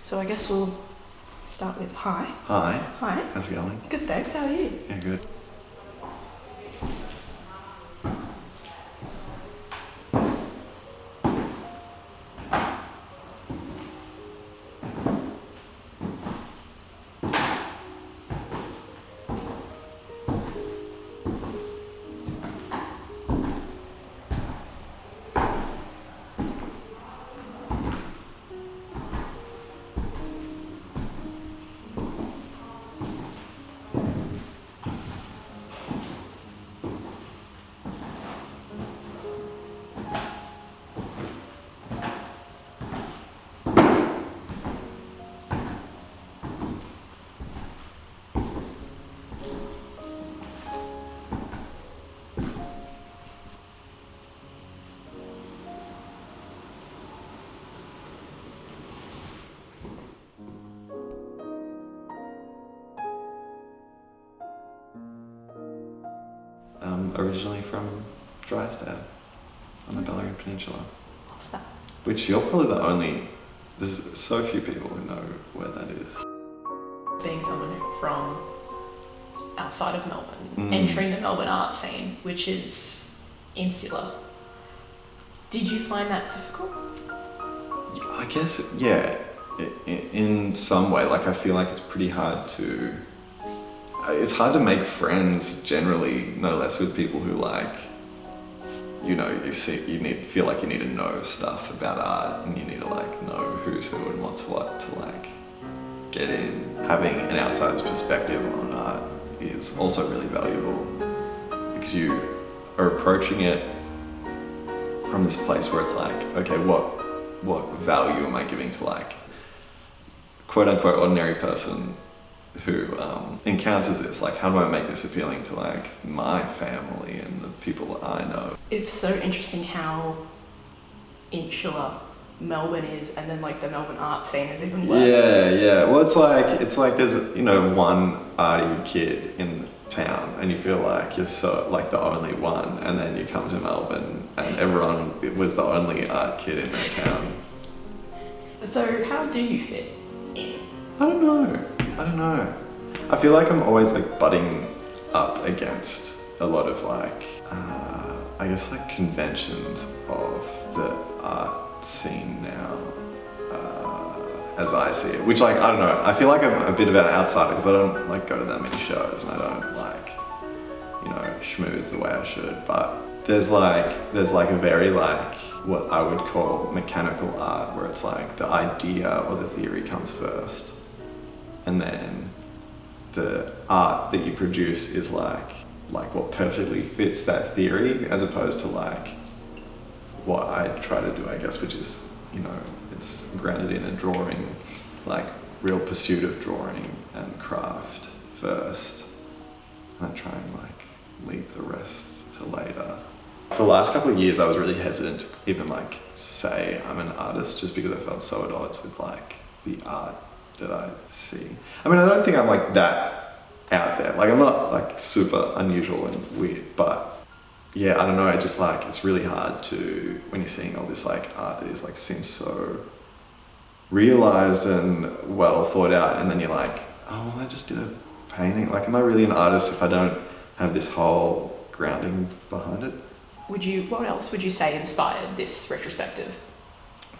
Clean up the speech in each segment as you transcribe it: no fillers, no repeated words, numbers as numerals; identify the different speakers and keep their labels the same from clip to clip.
Speaker 1: So I guess we'll start with hi.
Speaker 2: Hi.
Speaker 1: Hi.
Speaker 2: How's it going?
Speaker 1: Good, thanks. How are you?
Speaker 2: Yeah, good. Originally from Drysdale on the Ballarat Peninsula.
Speaker 1: What's that?
Speaker 2: Which you're probably the only, there's so few people who know where that is.
Speaker 1: Being someone from outside of Melbourne, entering the Melbourne art scene, which is insular, did you find that difficult?
Speaker 2: I guess, yeah, in some way. Like I feel like it's pretty hard to, it's hard to make friends generally, no less with people who like, you know, feel like you need to know stuff about art and you need to like know who's who and what's what to like get in. Having an outsider's perspective on art is also really valuable because you are approaching it from this place where it's like, okay, what value am I giving to like quote unquote ordinary person who encounters this? Like, how do I make this appealing to like my family and the people that I know?
Speaker 1: It's so interesting how insular Melbourne is, and then like the Melbourne art scene is even worse.
Speaker 2: Yeah. Well, it's like there's, you know, one arty kid in town and you feel like you're so like the only one, and then you come to Melbourne and everyone was the only art kid in that town.
Speaker 1: So how do you fit in?
Speaker 2: I don't know. I feel like I'm always like butting up against a lot of like, I guess like conventions of the art scene now, as I see it. Which like, I don't know, I feel like I'm a bit of an outsider because I don't like go to that many shows and I don't like, you know, schmooze the way I should. But there's like a very like, what I would call mechanical art, where it's like the idea or the theory comes first. And then the art that you produce is like what perfectly fits that theory, as opposed to like what I try to do, I guess, which is, you know, it's grounded in a drawing, like real pursuit of drawing and craft first, and then try and like leave the rest to later. For the last couple of years, I was really hesitant to even like say I'm an artist, just because I felt so at odds with like the art that I see. I mean, I don't think I'm like that out there. Like I'm not like super unusual and weird, but yeah, I don't know. I just like, it's really hard to, when you're seeing all this like art that is like seems so realized and well thought out, and then you're like, oh, well, I just did a painting. Like, am I really an artist if I don't have this whole grounding behind it?
Speaker 1: What else would you say inspired this retrospective?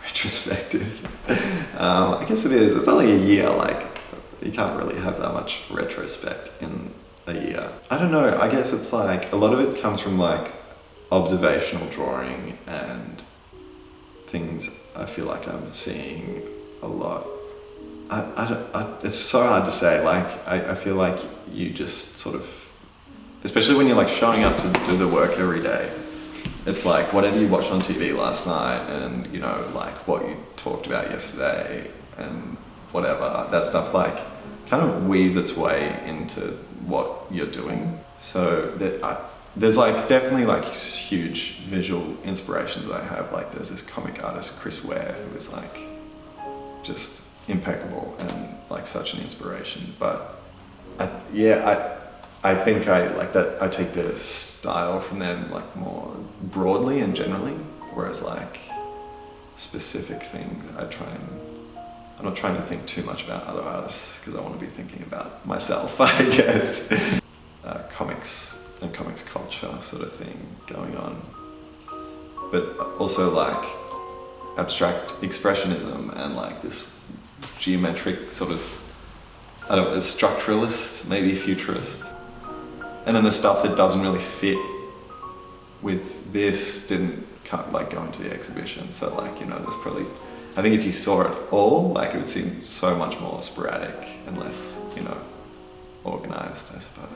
Speaker 2: Retrospective. I guess it is. It's only a year. Like, you can't really have that much retrospect in a year. I don't know. I guess it's like a lot of it comes from like observational drawing and things I feel like I'm seeing a lot. It's so hard to say. Like, I feel like you just sort of, especially when you're like showing up to do the work every day, it's like whatever you watched on TV last night and, you know, like what you talked about yesterday and whatever, that stuff like kind of weaves its way into what you're doing. So there's like definitely like huge visual inspirations that I have. Like there's this comic artist, Chris Ware, who is like just impeccable and like such an inspiration. But I think I like that. I take the style from them like more broadly and generally, whereas like specific things I try and, I I'm not trying to think too much about other artists because I want to be thinking about myself, I guess. Comics and comics culture sort of thing going on. But also like abstract expressionism and like this geometric sort of, I don't know, structuralist, maybe futurist. And then the stuff that doesn't really fit with this didn't like go into the exhibition. So like, you know, there's probably, I think if you saw it all, like it would seem so much more sporadic and less, you know, organised, I suppose.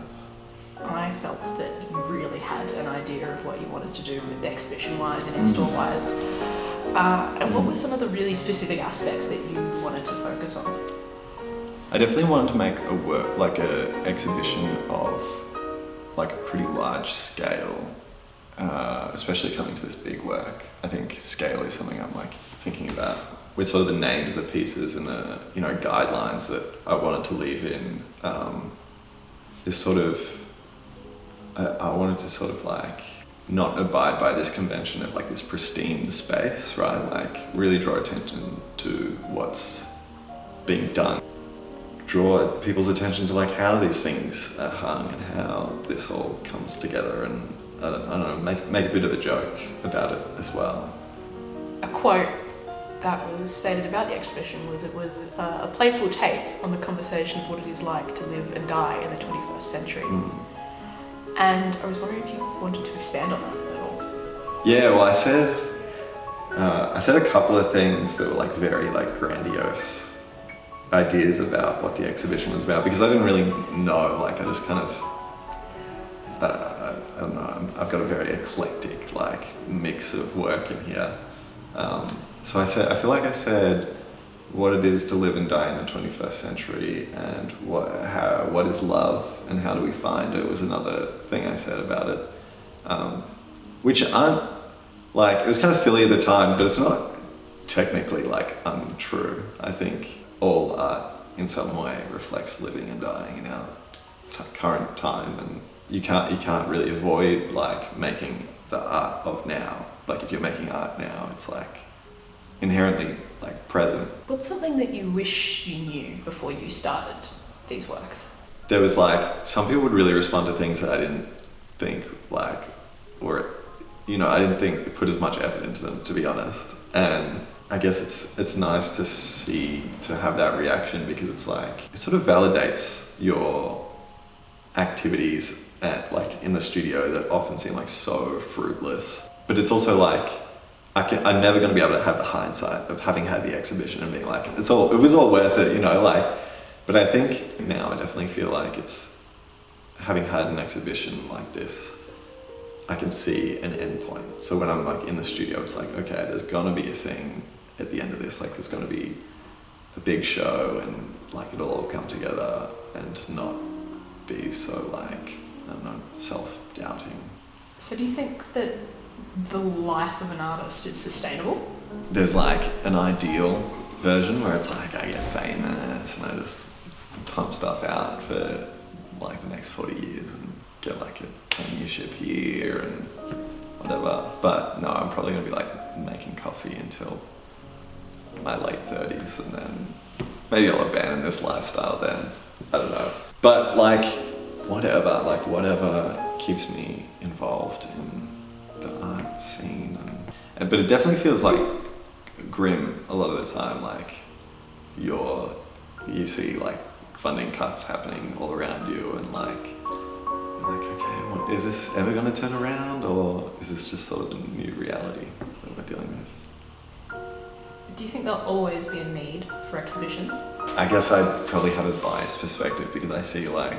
Speaker 1: I felt that you really had an idea of what you wanted to do with exhibition-wise and in-store-wise. And what were some of the really specific aspects that you wanted to focus on?
Speaker 2: I definitely wanted to make a work, like a exhibition of like a pretty large scale, especially coming to this big work. I think scale is something I'm like thinking about with sort of the names of the pieces and the, you know, guidelines that I wanted to leave in. Is sort of, I wanted to sort of like not abide by this convention of like this pristine space, right? Like really draw attention to what's being done. Draw people's attention to like how these things are hung and how this all comes together, and I don't know, make a bit of a joke about it as well.
Speaker 1: A quote that was stated about the exhibition was it was a playful take on the conversation of what it is like to live and die in the 21st century. And I was wondering if you wanted to expand on that at all.
Speaker 2: Yeah, well, I said a couple of things that were like very like grandiose ideas about what the exhibition was about, because I didn't really know, like I just kind of, I don't know, I've got a very eclectic like mix of work in here. So I feel like I said what it is to live and die in the 21st century, and what is love and how do we find it was another thing I said about it, which aren't like, it was kind of silly at the time, but it's not technically like untrue. I think all art in some way reflects living and dying in our current time, and you can't really avoid like making the art of now. Like if you're making art now, it's like inherently like present.
Speaker 1: What's something that you wish you knew before you started these works?
Speaker 2: There was like, some people would really respond to things that I didn't think like, or, you know, I didn't think put as much effort into them, to be honest. And I guess it's nice to have that reaction, because it's like, it sort of validates your activities at like in the studio that often seem like so fruitless. But it's also like, I'm never going to be able to have the hindsight of having had the exhibition and being like, it was all worth it, you know, like, but I think now I definitely feel like it's, having had an exhibition like this, I can see an end point. So when I'm like in the studio, it's like, okay, there's gonna be a thing at the end of this, like there's gonna be a big show, and like it'll all come together and not be so like, I don't know, self-doubting.
Speaker 1: So do you think that the life of an artist is sustainable?
Speaker 2: There's like an ideal version where it's like I get famous and I just pump stuff out for like the next 40 years and get like a tenureship here and whatever. But no, I'm probably gonna be like making coffee until my late 30s, and then maybe I'll abandon this lifestyle then. I don't know. But like whatever keeps me involved in the art scene, but it definitely feels like grim a lot of the time. Like you see like funding cuts happening all around you, and like okay, is this ever going to turn around, or is this just sort of the new reality that we're dealing with?
Speaker 1: Do you think there'll always be a need for exhibitions?
Speaker 2: I guess I probably have a biased perspective because I see like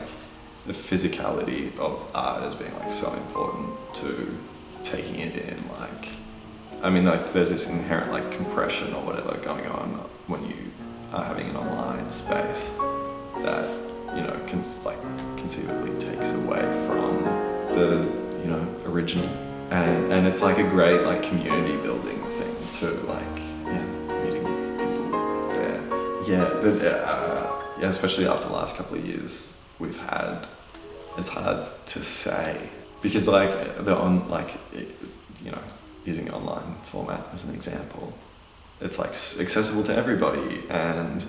Speaker 2: the physicality of art as being like so important to taking it in. Like, I mean, like there's this inherent like compression or whatever going on when you are having an online space that, you know, conceivably takes away from the, you know, original. And it's like a great like community building thing too, like, yeah, meeting people there. Yeah, but yeah, especially after the last couple of years we've had, it's hard to say, because like you know, using online format as an example, it's like accessible to everybody and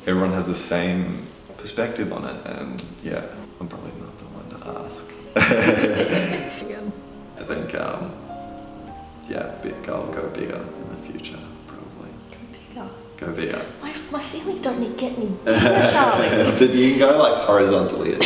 Speaker 2: everyone has the same perspective on it, and yeah, I'm probably not the one to ask.
Speaker 3: Again.
Speaker 2: I think, yeah, I'll go bigger in the future, probably. Go bigger.
Speaker 3: My ceilings don't get any bigger, Charlie.
Speaker 2: But you can go like horizontally.